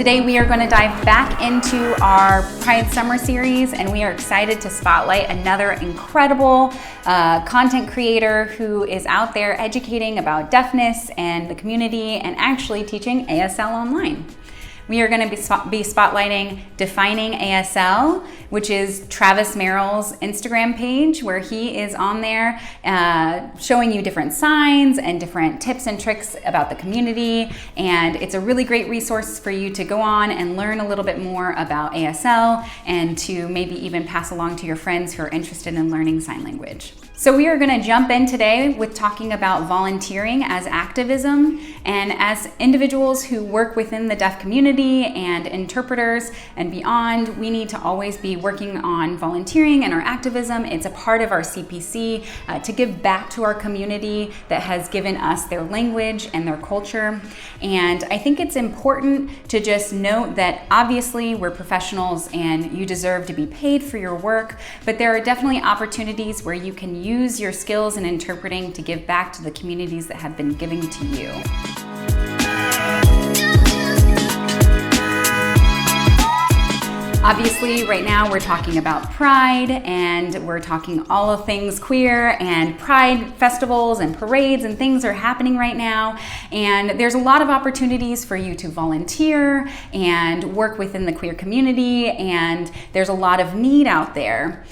Today we are going to dive back into our Pride Summer Series, and we are excited to spotlight another incredible content creator who is out there educating about deafness and the community and actually teaching ASL online. We are going to be spotlighting Defining ASL, which is Travis Merrill's Instagram page, where he is on there showing you different signs and different tips and tricks about the community. And it's a really great resource for you to go on and learn a little bit more about ASL and to maybe even pass along to your friends who are interested in learning sign language. So we are going to jump in today with talking about volunteering as activism, and as individuals who work within the deaf community and interpreters and beyond, we need to always be working on volunteering and our activism. It's a part of our CPC to give back to our community that has given us their language and their culture. And I think it's important to just note that obviously we're professionals and you deserve to be paid for your work, but there are definitely opportunities where you can use your skills in interpreting to give back to the communities that have been giving to you. Obviously, right now we're talking about Pride, and we're talking all of things queer, and Pride festivals and parades and things are happening right now. And there's a lot of opportunities for you to volunteer and work within the queer community, and there's a lot of need out there.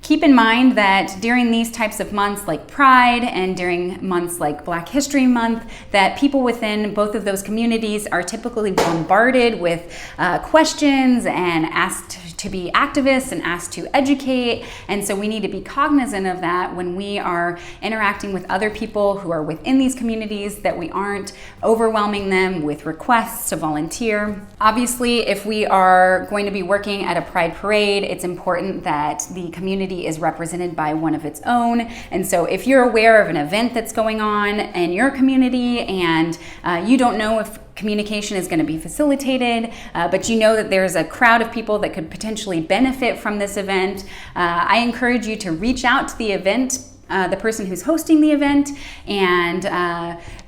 Keep in mind that during these types of months like Pride and during months like Black History Month, that people within both of those communities are typically bombarded with questions and asked to be activists and asked to educate. And so we need to be cognizant of that when we are interacting with other people who are within these communities, that we aren't overwhelming them with requests to volunteer. Obviously, if we are going to be working at a Pride parade, it's important that the community is represented by one of its own. And so if you're aware of an event that's going on in your community and you don't know if communication is going to be facilitated, but you know that there's a crowd of people that could potentially benefit from this event, I encourage you to reach out to the event, the person who's hosting the event, and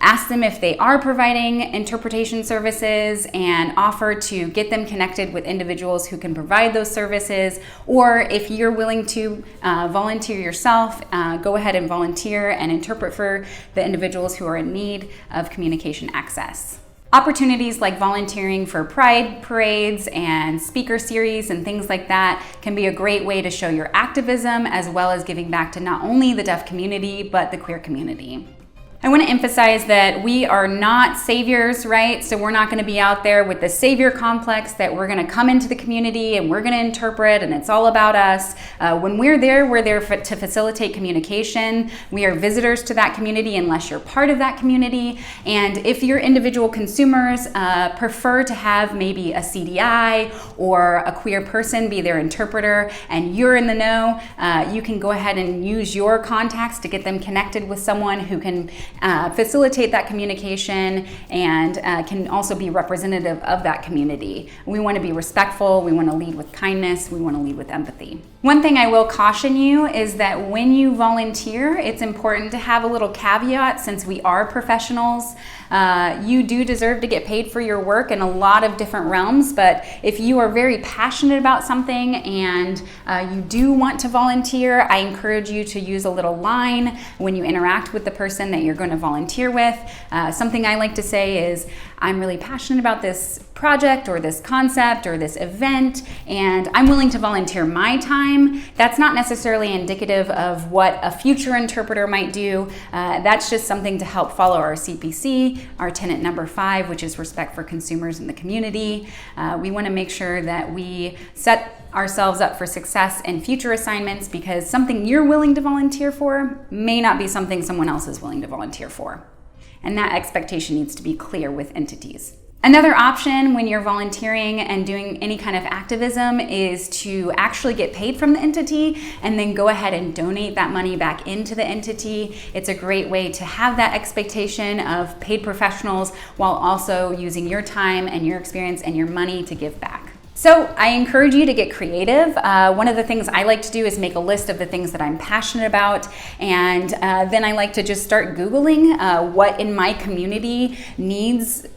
ask them if they are providing interpretation services and offer to get them connected with individuals who can provide those services. Or if you're willing to volunteer yourself, go ahead and volunteer and interpret for the individuals who are in need of communication access. Opportunities like volunteering for Pride parades and speaker series and things like that can be a great way to show your activism, as well as giving back to not only the deaf community, but the queer community. I want to emphasize that we are not saviors, right? So we're not going to be out there with the savior complex that we're going to come into the community and we're going to interpret and it's all about us. When we're there to facilitate communication. We are visitors to that community unless you're part of that community. And if your individual consumers prefer to have maybe a CDI or a queer person be their interpreter and you're in the know, you can go ahead and use your contacts to get them connected with someone who can facilitate that communication and can also be representative of that community. We want to be respectful, we want to lead with kindness, we want to lead with empathy. One thing I will caution you is that when you volunteer, it's important to have a little caveat. Since we are professionals, you do deserve to get paid for your work in a lot of different realms, but if you are very passionate about something and you do want to volunteer, I encourage you to use a little line when you interact with the person that you're going to volunteer with. Something I like to say is, I'm really passionate about this project or this concept or this event, and I'm willing to volunteer my time. That's not necessarily indicative of what a future interpreter might do. That's just something to help follow our CPC, our tenet number 5, which is respect for consumers in the community. We want to make sure that we set ourselves up for success in future assignments, because something you're willing to volunteer for may not be something someone else is willing to volunteer for. And that expectation needs to be clear with entities. Another option when you're volunteering and doing any kind of activism is to actually get paid from the entity and then go ahead and donate that money back into the entity. It's a great way to have that expectation of paid professionals while also using your time and your experience and your money to give back. So I encourage you to get creative. One of the things I like to do is make a list of the things that I'm passionate about, and then I like to just start Googling what my community needs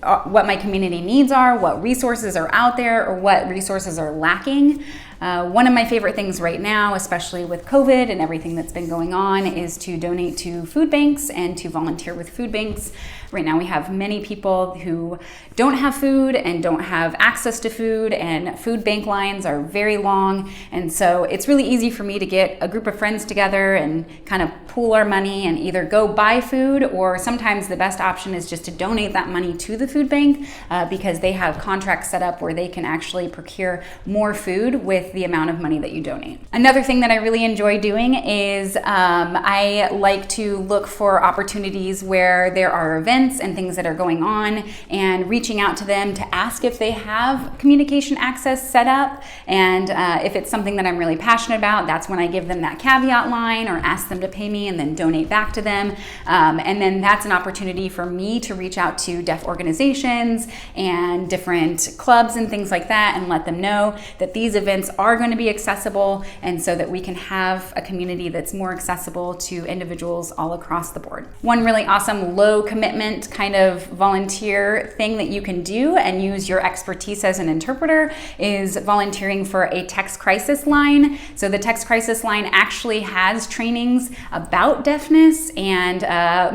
are, what resources are out there, or what resources are lacking. One of my favorite things right now, especially with COVID and everything that's been going on, is to donate to food banks and to volunteer with food banks. Right now we have many people who don't have food and don't have access to food, and food bank lines are very long. And so it's really easy for me to get a group of friends together and kind of pool our money and either go buy food, or sometimes the best option is just to donate that money to the food bank because they have contracts set up where they can actually procure more food with the amount of money that you donate. Another thing that I really enjoy doing is I like to look for opportunities where there are events and things that are going on, and reaching out to them to ask if they have communication access set up. And if it's something that I'm really passionate about, that's when I give them that caveat line or ask them to pay me and then donate back to them. And then that's an opportunity for me to reach out to deaf organizations and different clubs and things like that and let them know that these events are going to be accessible, and so that we can have a community that's more accessible to individuals all across the board. One really awesome low commitment kind of volunteer thing that you can do and use your expertise as an interpreter is volunteering for a text crisis line. So the text crisis line actually has trainings about deafness, and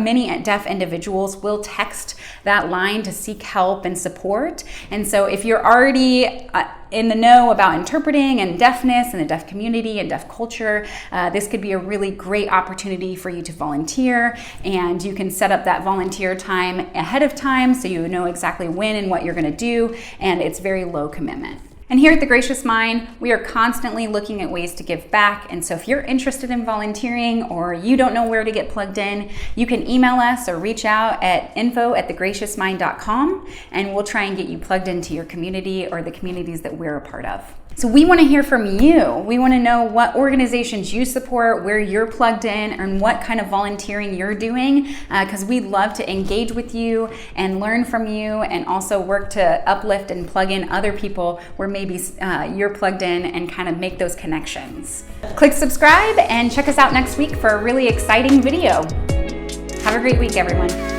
many deaf individuals will text that line to seek help and support. And so if you're already in the know about interpreting and deafness and the deaf community and deaf culture, this could be a really great opportunity for you to volunteer, and you can set up that volunteer time ahead of time so you know exactly when and what you're going to do, and it's very low commitment. And here at The Gracious Mind, we are constantly looking at ways to give back. And so if you're interested in volunteering or you don't know where to get plugged in, you can email us or reach out at info@thegraciousmind.com, and we'll try and get you plugged into your community or the communities that we're a part of. So we want to hear from you. We want to know what organizations you support, where you're plugged in, and what kind of volunteering you're doing, because we'd love to engage with you and learn from you, and also work to uplift and plug in other people where maybe you're plugged in, and kind of make those connections. Click subscribe and check us out next week for a really exciting video. Have a great week, everyone.